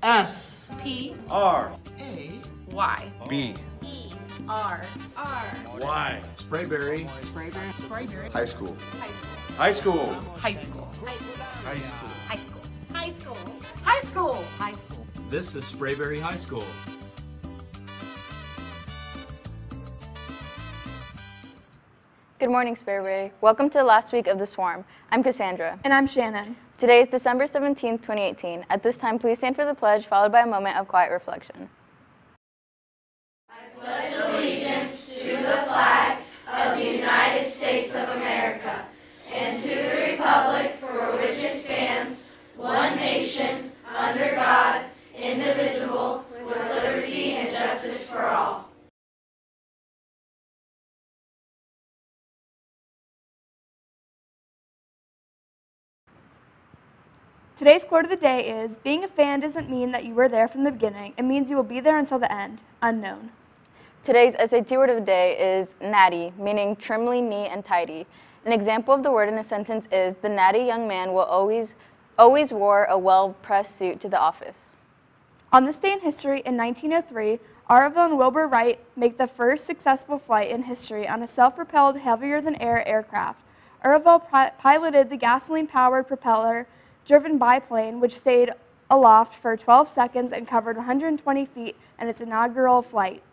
S P R A Y B E R R Y. Sprayberry Sprayberry Sprayberry High school. High School. High school High School. High school High school High school High school. This is Sprayberry High School. Good morning, Sprayberry. Welcome to the last week of the Swarm. I'm Cassandra. And I'm Shannon. Today is December 17th, 2018. At this time, please stand for the pledge, followed by a moment of quiet reflection. Today's quote of the day is, being a fan doesn't mean that you were there from the beginning. It means you will be there until the end. Unknown. Today's SAT word of the day is natty, meaning trimly neat and tidy. An example of the word in a sentence is, the natty young man will always wore a well-pressed suit to the office. On this day in history, in 1903, Arville and Wilbur Wright make the first successful flight in history on a self-propelled, heavier-than-air aircraft. Arville piloted the gasoline-powered propeller driven biplane, which stayed aloft for 12 seconds and covered 120 feet in its inaugural flight.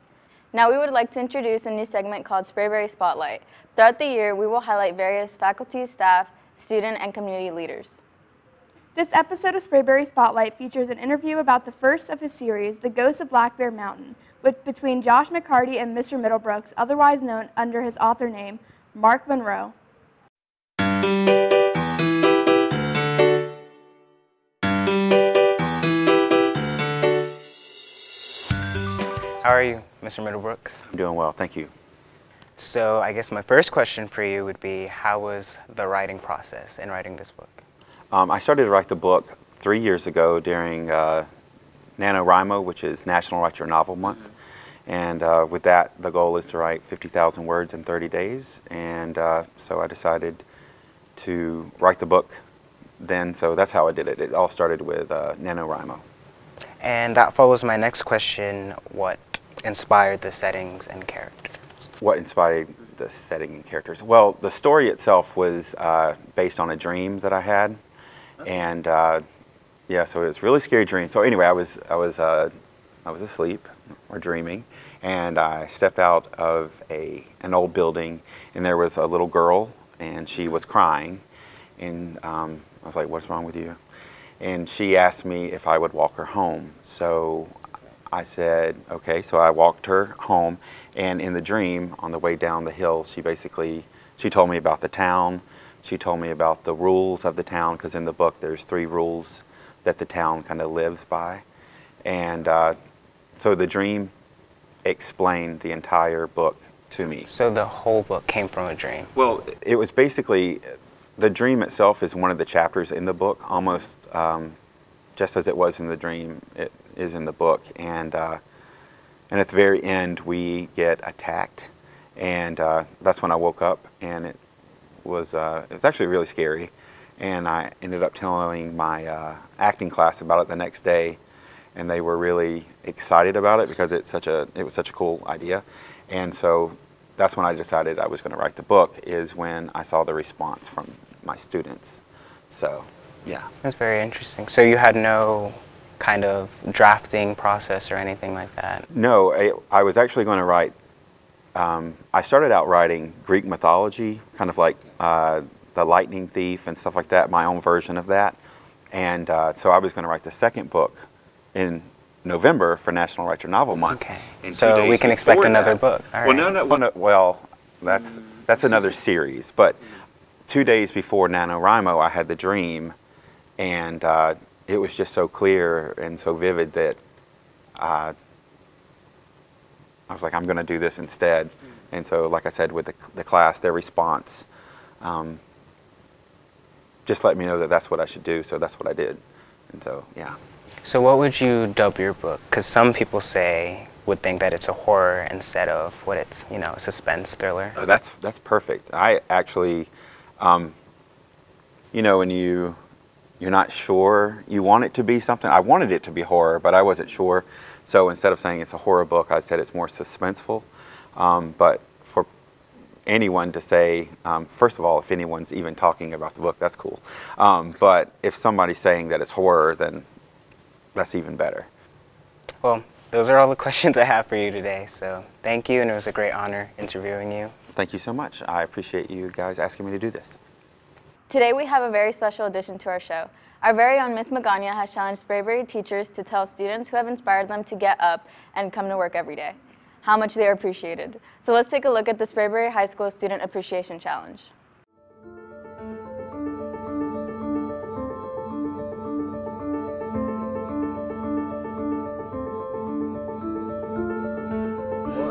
Now we would like to introduce a new segment called Sprayberry Spotlight. Throughout the year, we will highlight various faculty, staff, student, and community leaders. This episode of Sprayberry Spotlight features an interview about the first of his series, The Ghost of Black Bear Mountain, between Josh McCarty and Mr. Middlebrooks, otherwise known under his author name, Mark Monroe. How are you, Mr. Middlebrooks? I'm doing well, thank you. So I guess my first question for you would be, how was the writing process in writing this book? I started to write the book 3 years ago during NaNoWriMo, which is National Write Your Novel Month. And with that, the goal is to write 50,000 words in 30 days. And so I decided to write the book then, so that's how I did it. It all started with NaNoWriMo. And that follows my next question, what inspired the settings and characters? What inspired the setting and characters? Well, the story itself was based on a dream that I had. And yeah, so it was a really scary dream. So anyway, I was asleep or dreaming, and I stepped out of an old building, and there was a little girl, and she was crying, and I was like, "What's wrong with you?" And she asked me if I would walk her home. So I said, okay. So I walked her home, and in the dream, on the way down the hill, she told me about the town. She told me about the rules of the town, because in the book there's 3 rules that the town kind of lives by. And so the dream explained the entire book to me. So the whole book came from a dream? Well, it was basically, the dream itself is one of the chapters in the book, almost just as it was in the dream, it is in the book. And at the very end, we get attacked, and that's when I woke up, and it was actually really scary. And I ended up telling my acting class about it the next day, and they were really excited about it because it was such a cool idea. And so that's when I decided I was going to write the book, is when I saw the response from my students. So, yeah. That's very interesting. So you had no kind of drafting process or anything like that? No, I was actually going to write, I started out writing Greek mythology, kind of like the Lightning Thief and stuff like that, my own version of that. And so I was going to write the second book in November for National Write Your Novel Month. Okay. So we can expect another book. All right. Well, well, that's another series. But 2 days before NaNoWriMo, I had the dream, and it was just so clear and so vivid that I was like, I'm going to do this instead. And so, like I said, with the class, their response just let me know that that's what I should do, so that's what I did. And so, yeah. So what would you dub your book? Because some people would think that it's a horror instead of what it's, a suspense thriller. Oh, that's perfect. I actually, when you you're not sure. You want it to be something. I wanted it to be horror, but I wasn't sure. So instead of saying it's a horror book, I said it's more suspenseful. But for anyone to say, first of all, if anyone's even talking about the book, that's cool. But if somebody's saying that it's horror, then that's even better. Well, those are all the questions I have for you today. So thank you, and it was a great honor interviewing you. Thank you so much. I appreciate you guys asking me to do this. Today we have a very special addition to our show. Our very own Miss Magana has challenged Sprayberry teachers to tell students who have inspired them to get up and come to work every day how much they are appreciated. So let's take a look at the Sprayberry High School Student Appreciation Challenge.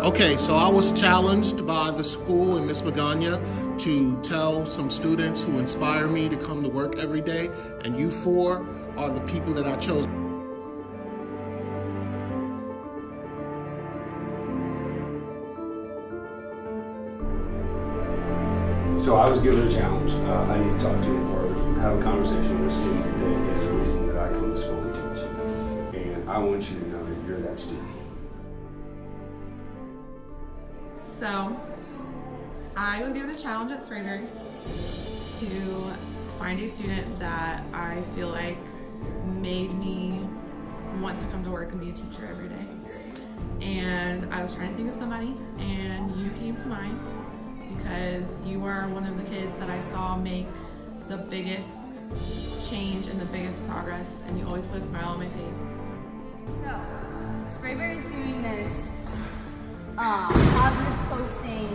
Okay, so I was challenged by the school and Miss Magana to tell some students who inspire me to come to work every day, and you four are the people that I chose. So I was given a challenge. I need to talk to or have a conversation with a student that is the reason that I come to school and teach. And I want you to know that you're that student. So, I was given a challenge at Sprayberry to find a student that I feel like made me want to come to work and be a teacher every day. And I was trying to think of somebody, and you came to mind because you were one of the kids that I saw make the biggest change and the biggest progress, and you always put a smile on my face. So, Sprayberry is doing this positive posting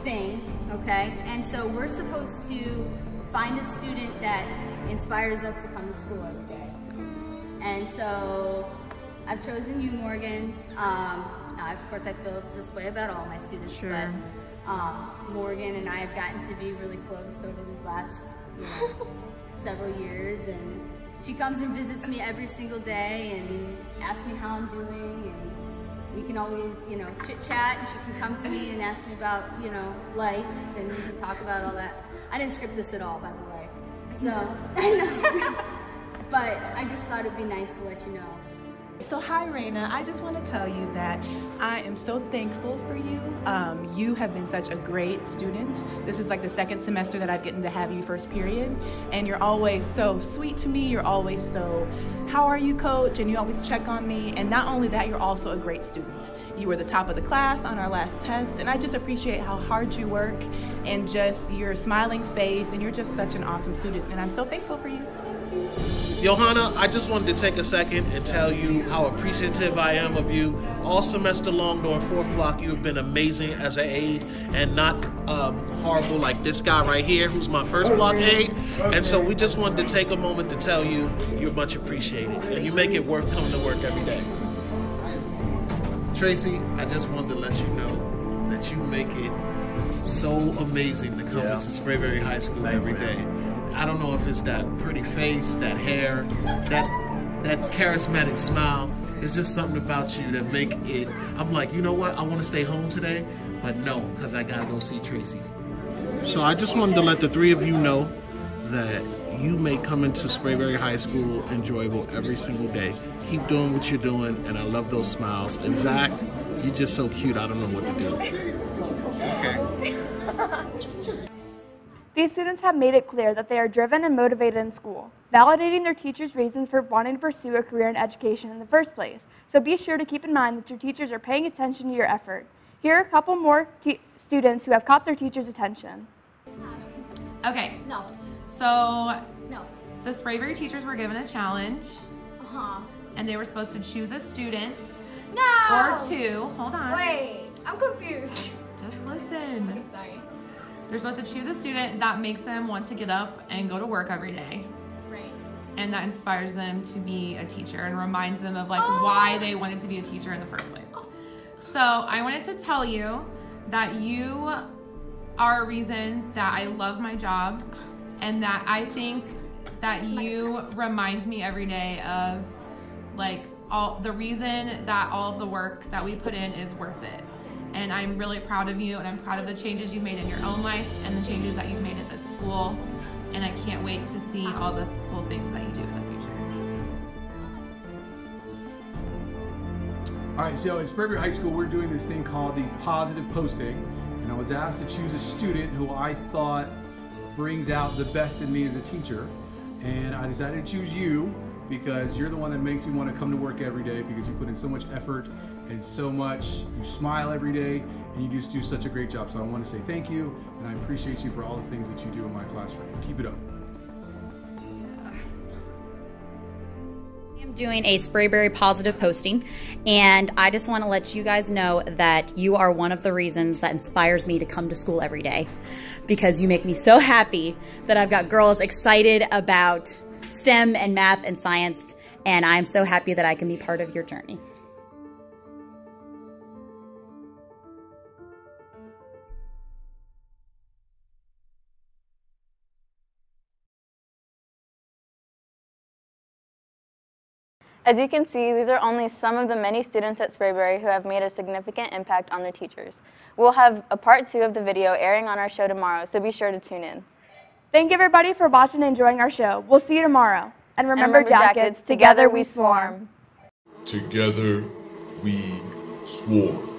thing, okay? And so we're supposed to find a student that inspires us to come to school every day. And so I've chosen you, Morgan. Of course, I feel this way about all my students, sure. But Morgan and I have gotten to be really close over these last, several years, and she comes and visits me every single day and asks me how I'm doing, and we can always, chit chat, and she can come to me and ask me about, life, and we can talk about all that. I didn't script this at all, by the way. So, I know. But I just thought it'd be nice to let you know. So hi Raina, I just want to tell you that I am so thankful for you. You have been such a great student. This is like the second semester that I've gotten to have you first period, and you're always so sweet to me. You're always so, how are you, coach? And you always check on me. And not only that, you're also a great student. You were the top of the class on our last test, and I just appreciate how hard you work and just your smiling face, and you're just such an awesome student, and I'm so thankful for you. Johanna, I just wanted to take a second and tell you how appreciative I am of you. All semester long during 4th block, you have been amazing as an aide and not horrible like this guy right here, who's my first block aide. And so we just wanted to take a moment to tell you you're much appreciated, and you make it worth coming to work every day. Tracy, I just wanted to let you know that you make it so amazing to come into Sprayberry High School every day. I don't know if it's that pretty face, that hair, that charismatic smile. It's just something about you that make it, I'm like, you know what, I want to stay home today, but no, because I got to go see Tracy. So I just wanted to let the three of you know that you make coming to Sprayberry High School enjoyable every single day. Keep doing what you're doing, and I love those smiles. And Zach, you're just so cute, I don't know what to do. Okay. These students have made it clear that they are driven and motivated in school, validating their teachers' reasons for wanting to pursue a career in education in the first place. So be sure to keep in mind that your teachers are paying attention to your effort. Here are a couple more students who have caught their teachers' attention. Okay. No. So, No. the Sprayberry teachers were given a challenge, Uh-huh. and they were supposed to choose a student No! or two. Hold on. Wait, I'm confused. Just listen. Okay, sorry. They're supposed to choose a student that makes them want to get up and go to work every day, Right. and that inspires them to be a teacher and reminds them of why they wanted to be a teacher in the first place. So I wanted to tell you that you are a reason that I love my job, and that I think that you remind me every day of all the reason that all of the work that we put in is worth it. And I'm really proud of you, and I'm proud of the changes you've made in your own life and the changes that you've made at this school. And I can't wait to see all the cool things that you do in the future. All right, so at Spraberry High School, we're doing this thing called the positive posting, and I was asked to choose a student who I thought brings out the best in me as a teacher, and I decided to choose you because you're the one that makes me want to come to work every day because you put in so much effort and so much, you smile every day, and you just do such a great job. So I want to say thank you, and I appreciate you for all the things that you do in my classroom. Keep it up. I'm doing a Sprayberry positive posting, and I just want to let you guys know that you are one of the reasons that inspires me to come to school every day, because you make me so happy that I've got girls excited about STEM and math and science, and I'm so happy that I can be part of your journey. As you can see, these are only some of the many students at Sprayberry who have made a significant impact on their teachers. We'll have a part 2 of the video airing on our show tomorrow, so be sure to tune in. Thank you everybody for watching and enjoying our show. We'll see you tomorrow. And remember, Jackets, together we swarm. Together we swarm.